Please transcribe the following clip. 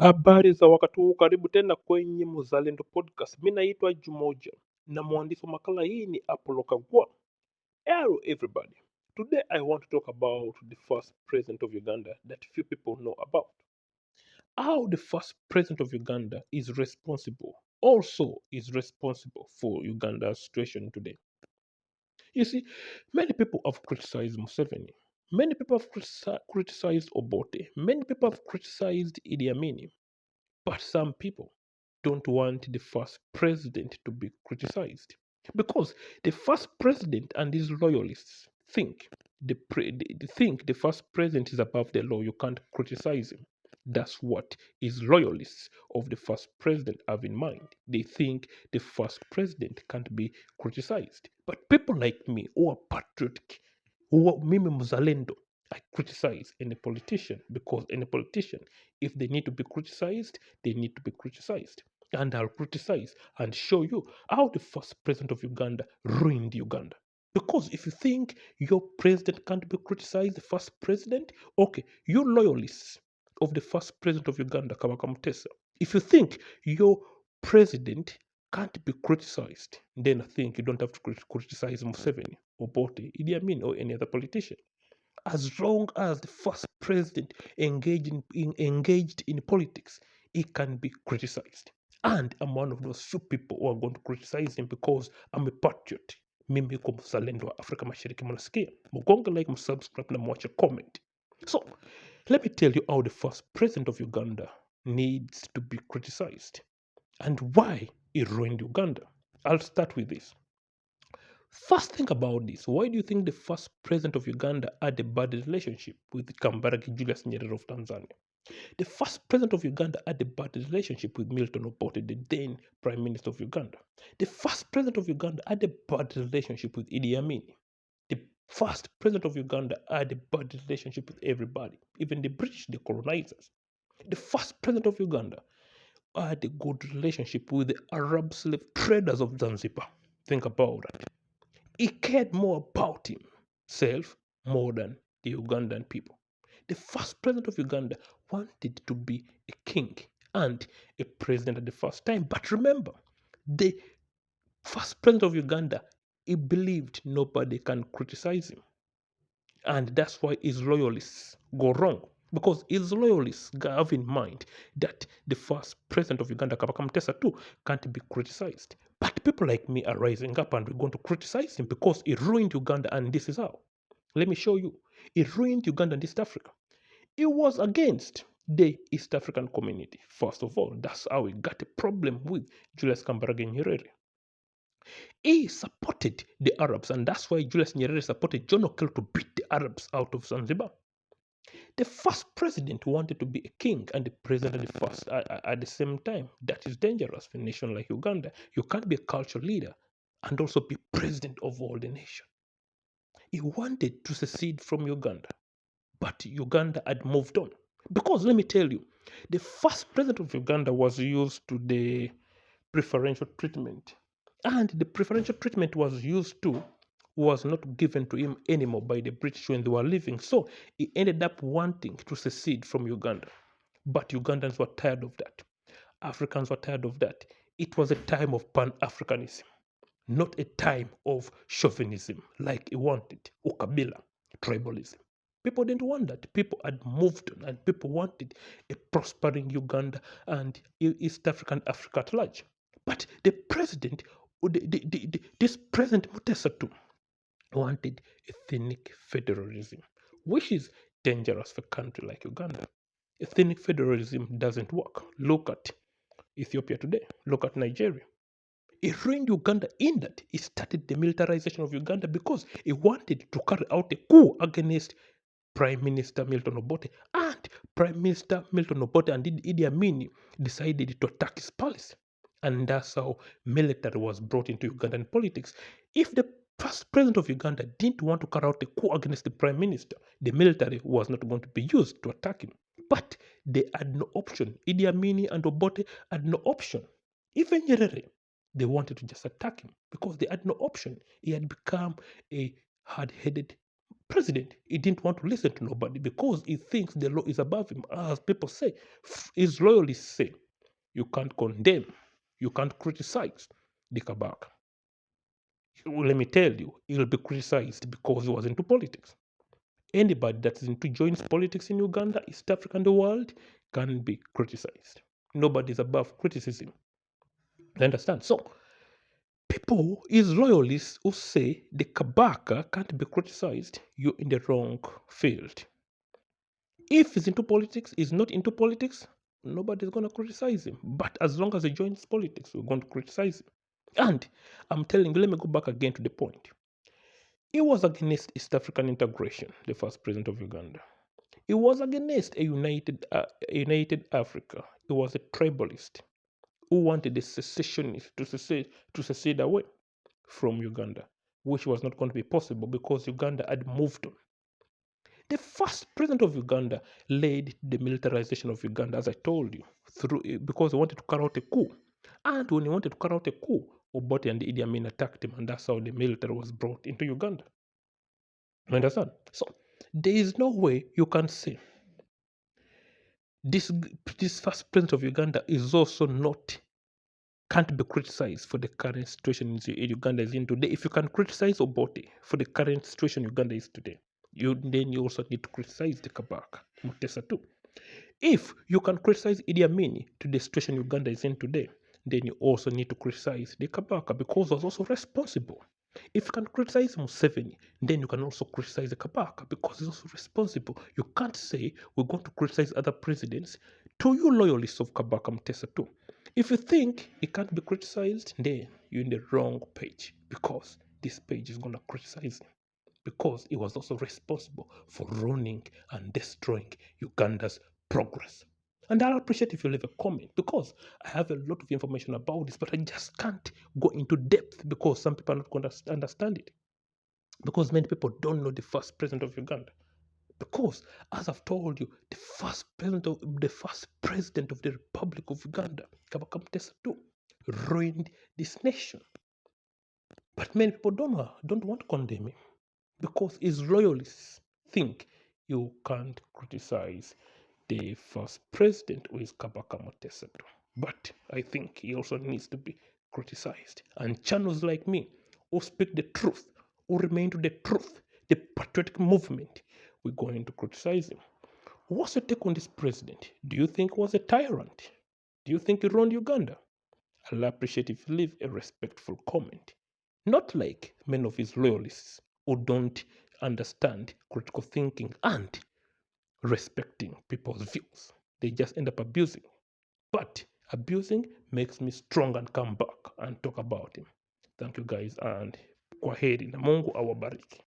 Habari za wakati huu, karibu tena kwenye Mzalendo Podcast. Mimi naitwa Jumoja na mwandishi wa makala hii ni Apollo Kagwa. Hello everybody. Today I want to talk about the first president of Uganda that few people know about. How the first president of Uganda is responsible for Uganda's situation today. You see, many people have criticized Museveni. Many people have criticized Obote. Many people have criticized Idi Amin. But some people don't want the first president to be criticized because the first president and his loyalists think they think the first president is above the law. You can't criticize him. That's what his loyalists of the first president have in mind. They think the first president can't be criticized. But people like me who are patriotic, who are mimi mzalendo, I criticize any politician because any politician, if they need to be criticized, they need to be criticized. And I'll criticize and show you how the first president of Uganda ruined Uganda. Because if you think your president can't be criticized, the first president, okay, you loyalists of the first president of Uganda, Kabaka Mutesa, if you think your president can't be criticized, then I think you don't have to criticize Museveni or Bote, Idi Amin, or any other politician. As long as the first president engaged in politics, he can be criticized. And I'm one of those few people who are going to criticize him because I'm a patriot. Mimi kwa mzalendo wa Afrika Mashariki, mnasikia. Mgonga like, msubscribe na mwache comment. So, let me tell you how the first president of Uganda needs to be criticized and why he ruined Uganda. I'll start with this. First thing about this, why do you think the first president of Uganda had a bad relationship with Kambarage Julius Nyerere of Tanzania? The first president of Uganda had a bad relationship with Milton Obote, the then Prime Minister of Uganda. The first president of Uganda had a bad relationship with Idi Amin. The first president of Uganda had a bad relationship with everybody, even the British, the colonizers. The first president of Uganda had a good relationship with the Arab slave traders of Zanzibar. Think about that. He cared more about himself more than the Ugandan people. The first president of Uganda wanted to be a king and a president at the first time. But remember, the first president of Uganda, he believed nobody can criticize him. And that's why his loyalists go wrong. Because his loyalists have in mind that the first president of Uganda, Kabaka mutesa too, can't be criticized. But people like me are rising up and we're going to criticize him because he ruined Uganda, and this is how. Let me show you. He ruined Uganda and East Africa. He was against the East African community. First of all, that's how he got a problem with Julius Kambarage Nyerere. He supported the Arabs, and that's why Julius Nyerere supported John Okel to beat the Arabs out of Zanzibar. The first president wanted to be a king and the president at the same time. That is dangerous for a nation like Uganda. You can't be a cultural leader and also be president of all the nation. He wanted to secede from Uganda, but Uganda had moved on. Because let me tell you, the first president of Uganda was used to the preferential treatment. And the preferential treatment was not given to him anymore by the British when they were leaving. So he ended up wanting to secede from Uganda. But Ugandans were tired of that. Africans were tired of that. It was a time of Pan-Africanism, not a time of chauvinism like he wanted, Ukabila, tribalism. People didn't want that. People had moved on and people wanted a prospering Uganda and East African Africa at large. But the president, this President Mutesa too, wanted ethnic federalism, which is dangerous for a country like Uganda. Ethnic federalism doesn't work. Look at Ethiopia today. Look at Nigeria. He ruined Uganda in that he started the militarization of Uganda because he wanted to carry out a coup against Prime Minister Milton Obote. And Prime Minister Milton Obote and Idi Amin decided to attack his palace. And that's how military was brought into Ugandan politics. If the first president of Uganda didn't want to carry out a coup against the prime minister, the military was not going to be used to attack him. But they had no option. Idi Amin and Obote had no option. Even Nyerere, they wanted to just attack him because they had no option. He had become a hard-headed president, he didn't want to listen to nobody because he thinks the law is above him. As people say, his loyalists say, you can't condemn, you can't criticize the Kabaka. Let me tell you, he'll be criticized because he was into politics. Anybody that is into joins politics in Uganda, East Africa, and the world can be criticized. Nobody is above criticism. You understand? So, people, his loyalists who say the Kabaka can't be criticized, you're in the wrong field. If he's into politics, he's not into politics, nobody's going to criticize him. But as long as he joins politics, we're going to criticize him. And I'm telling you, let me go back again to the point. He was against East African integration, the first president of Uganda. He was against a united Africa. He was a tribalist who wanted the secessionists to secede away from Uganda, which was not going to be possible because Uganda had moved on. The first president of Uganda led the militarization of Uganda, as I told you, because he wanted to carry out a coup. And when he wanted to carry out a coup, Obote and Idi Amin attacked him, and that's how the military was brought into Uganda. You understand? So there is no way you can say this first president of Uganda is also not can't be criticized for the current situation in Uganda is in today. If you can criticize Obote for the current situation Uganda is today, then you also need to criticize the Kabaka, Mutesa too. If you can criticize Idi Amin to the situation Uganda is in today, then you also need to criticize the Kabaka because he was also responsible. If you can criticize Museveni, then you can also criticize the Kabaka because he's also responsible. You can't say we're going to criticize other presidents to you loyalists of Kabaka Mutesa too. If you think it can't be criticized, then you're in the wrong page because this page is going to criticize him because he was also responsible for ruining and destroying Uganda's progress. And I'll appreciate if you leave a comment because I have a lot of information about this, but I just can't go into depth because some people are not going to understand it. Because many people don't know the first president of Uganda. Because, as I've told you, the first president of the Republic of Uganda, Kabaka Mutesa II, ruined this nation. But many people don't want to condemn him because his loyalists think you can't criticize the first president who is Kabaka Mutesa II. But I think he also needs to be criticized. And channels like me who speak the truth, who remain to the truth, the patriotic movement, we're going to criticize him. What's your take on this president? Do you think he was a tyrant? Do you think he ruined Uganda? I'll appreciate if you leave a respectful comment. Not like many of his loyalists who don't understand critical thinking and respecting people's views. They just end up abusing. But abusing makes me strong and come back and talk about him. Thank you guys and kwaheri na Mungu awabariki.